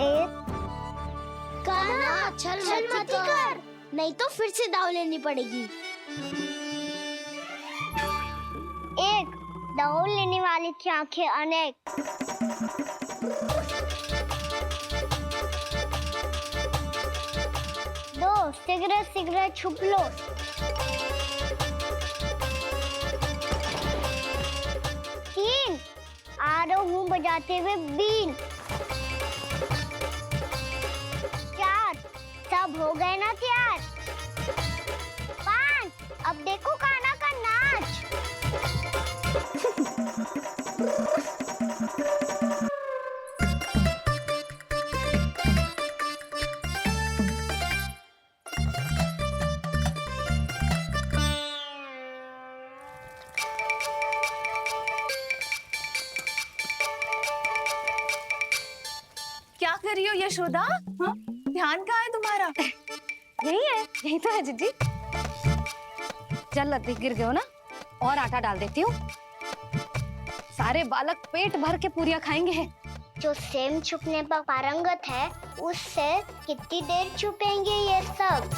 एक। कान्हा छल मत कर, नहीं तो फिर से दाव लेनी पड़ेगी। एक, दाव लेने वाली की आंखें अनेक। दो, सिगरेट सिगरेट छुप लो। तीन, आरो मुंह बजाते हुए बीन। चार, सब हो गए ना तैयार। पांच, अब देखो कान्हा का नाच। क्या कर रही हो यशोदा? हाँ? ध्यान कहाँ है तुम्हारा? यही है, यही तो है जीजी। चल लती गिर गए हो ना, और आटा डाल देती हूँ। सारे बालक पेट भर के पूरियां खाएंगे। जो सेम छुपने पर पारंगत है, उससे कितनी देर छुपेंगे ये सब?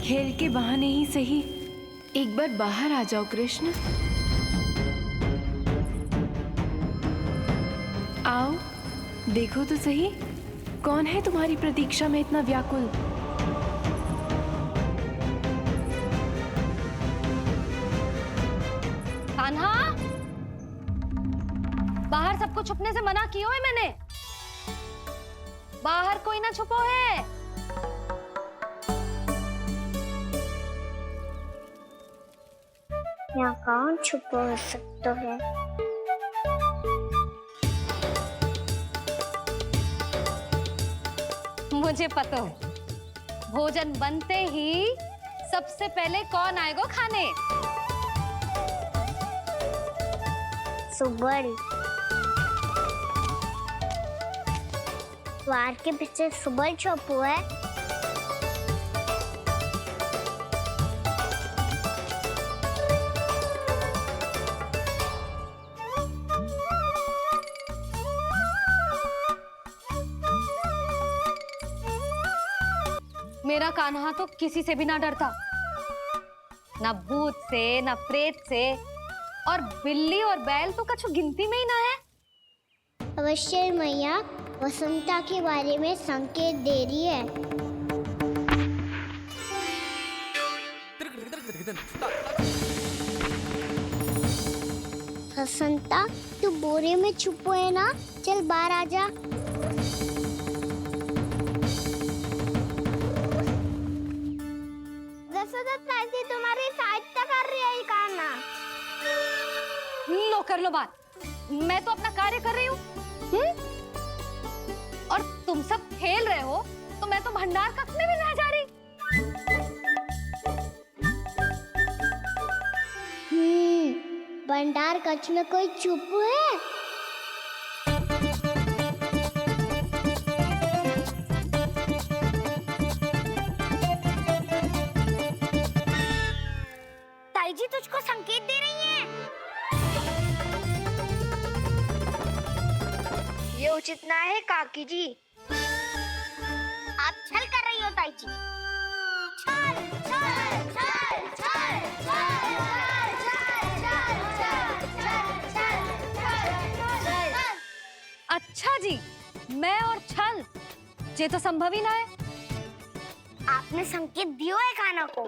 खेल के बहाने ही सही एक बार बाहर आ जाओ कृष्ण। आओ, देखो तो सही, कौन है तुम्हारी प्रतीक्षा में इतना व्याकुल? कान्हा, बाहर सबको छुपने से मना किया है मैंने। बाहर कोई ना छुपो है। यहाँ कौन छुपा हो सकता है? मुझे पता हो, भोजन बनते ही सबसे पहले कौन आएगा खाने? सुबल। द्वार के पीछे सुबल छुपा है। मेरा कान्हा तो किसी से भी ना डरता, ना भूत से, ना प्रेत से, और बिल्ली और बैल तो कछु गिनती में ही ना है। अवश्य मैया वसंता के बारे में संकेत दे रही है। वसंता, तू बोरे में छुपो है ना? चल बाहर आ जा। तुम्हारी सहायता कर रही है कान्हा। लो कर लो बात, मैं तो अपना कार्य कर रही हूँ। और तुम सब खेल रहे हो, तो मैं तो भंडार कक्ष में भी नहीं जा रही। भंडार कक्ष में कोई चुप है? ताई जी तुझको संकेत दे रही हैं। ये उचित ना है काकी जी। आप छल कर रही हो ताई जी। छल छल छल छल छल। अच्छा जी, मैं और छल, ये तो संभव ही ना है। आपने संकेत दिया है कान्हा को।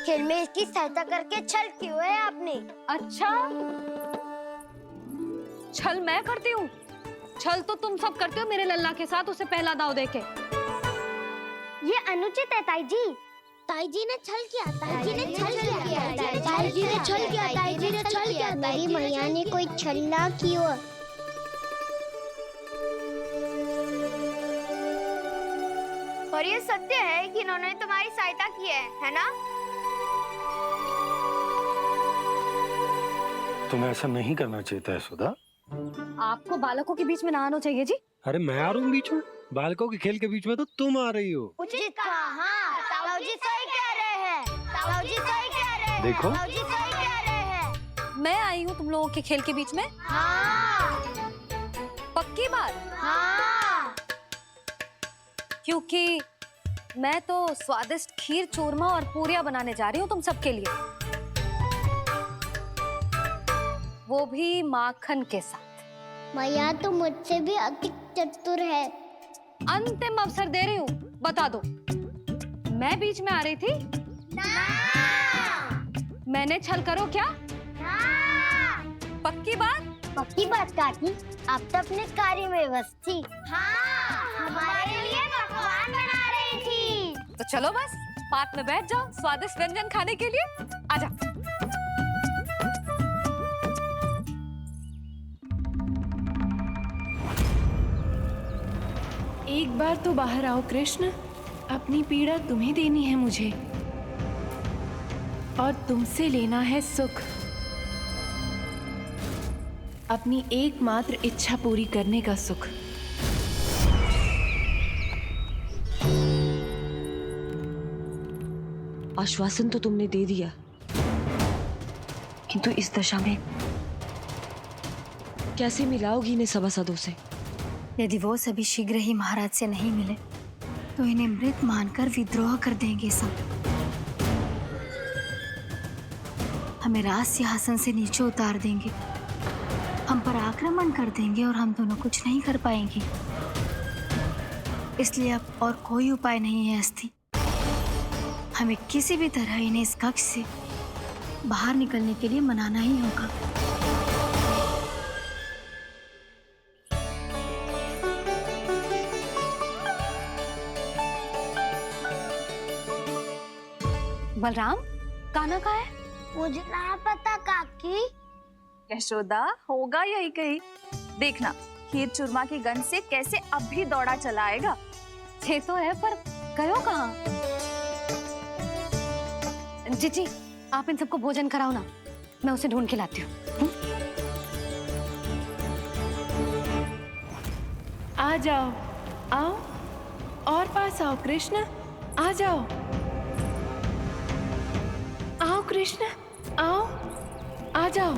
खेल में इसकी सहायता करके छल क्यों है आपने? अच्छा, छल मैं करती हूँ? छल तो तुम सब करते हो मेरे लल्ला के साथ, उसे पहला दाव देके। ये अनुचित है ताई जी। ताई जी ने छल किया, ताई जी ने छल किया, ताई जी ने छल किया, ताई जी ने छल किया। मेरी मैया ने कोई छल ना किया। और ये सत्य है कि इन्होंने तुम्हारी सहायता की है ना? तुम्हें ऐसा नहीं करना चाहिए था यशोदा। आपको बालकों के बीच में ना आना चाहिए जी। अरे मैं आ रहा हूँ बीच में? बालकों के खेल के बीच में तो तुम आ रही हो। उचित कहा। ताऊजी सही कह रहे हैं। ताऊजी सही कह रहे हैं। देखो। ताऊजी सही कह रहे हैं। मैं आई हूँ तुम लोगों के खेल के बीच में। हाँ। पक्की बात? हाँ। क्योंकि मैं तो स्वादिष्ट खीर, चूरमा और पूरियां बनाने जा रही हूँ तुम सबके लिए, वो भी माखन के साथ। मैया तो मुझसे भी अधिक चतुर है। अंतिम अवसर दे रही हूँ, बता दो, मैं बीच में आ रही थी? मैंने छल करो क्या? पक्की बात? पक्की बात काकी, आप तो अपने कार्य में व्यस्त थी। हाँ, हमारे लिए पकवान बना रही थी। तो चलो बस पार्क में बैठ जाओ स्वादिष्ट व्यंजन खाने के लिए। आजा। एक बार तो बाहर आओ कृष्ण, अपनी पीड़ा तुम्हें देनी है मुझे, और तुमसे लेना है सुख। अपनी एकमात्र इच्छा पूरी करने का सुख। आश्वासन तो तुमने दे दिया, किंतु इस दशा में कैसे मिलाओगी इन्हें सभासदों से? यदि वो सभी शीघ्र ही महाराज से नहीं मिले तो इन्हें मृत मानकर विद्रोह कर देंगे सब। हमें राज सिंहासन से नीचे उतार देंगे, हम पर आक्रमण कर देंगे और हम दोनों कुछ नहीं कर पाएंगे। इसलिए अब और कोई उपाय नहीं है अस्थि, हमें किसी भी तरह इन्हें इस कक्ष से बाहर निकलने के लिए मनाना ही होगा। बलराम, कान्हा कहाँ है? मुझे ना पता काकी। यशोदा, होगा यही कहीं। देखना खीर चूरमा की गंध से कैसे अब भी दौड़ा चला आएगा। छे तो है, पर गयो कहाँ? जीजी, आप इन सबको भोजन कराओ ना, मैं उसे ढूंढ के लाती हूँ। आ जाओ, आओ और पास आओ कृष्ण, आ जाओ। आओ कृष्ण, आओ, आ जाओ।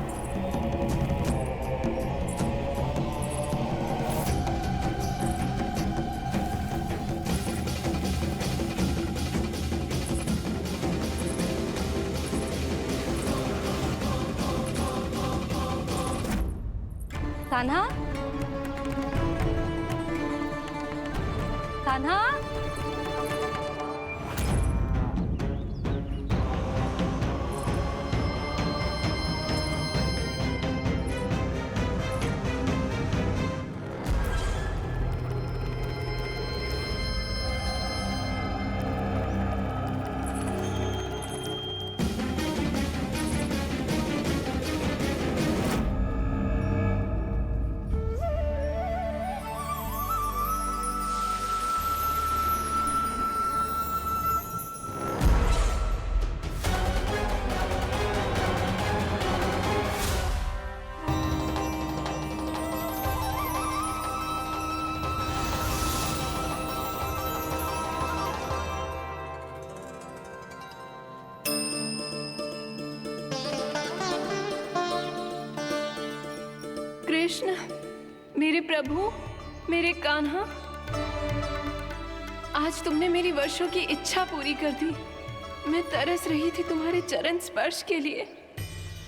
कान्हा, कान्हा, कृष्ण, मेरे प्रभु, मेरे कान्हा, आज तुमने मेरी वर्षों की इच्छा पूरी कर दी। मैं तरस रही थी तुम्हारे चरण स्पर्श के लिए।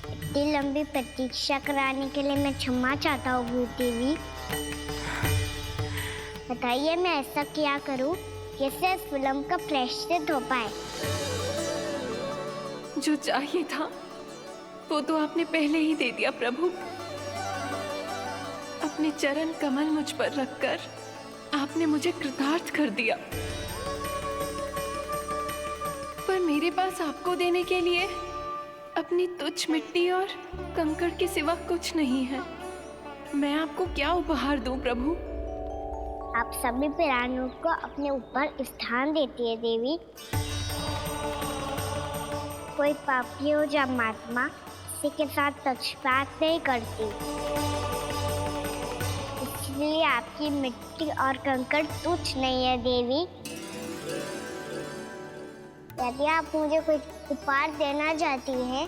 इतनी लंबी प्रतीक्षा कराने के लिए मैं क्षमा चाहता हूँ देवी। बताइए मैं ऐसा क्या करूँ जिससे इस फिल्म का प्रायश्चित हो पाए? जो चाहिए था वो तो आपने पहले ही दे दिया प्रभु। अपने चरण कमल मुझ पर रखकर आपने मुझे कृतार्थ कर दिया, पर मेरे पास आपको देने के लिए अपनी तुच्छ मिट्टी और कंकड़ के सिवा कुछ नहीं है। मैं आपको क्या उपहार दूं प्रभु? आप सभी प्राणियों को अपने ऊपर स्थान देती है देवी। कोई पापी हो या महात्मा, किसी के साथ पक्षपात नहीं करती। इसलिए आपकी मिट्टी और कंकड़ तुच्छ नहीं है देवी। यदि आप मुझे कोई उपहार देना चाहती हैं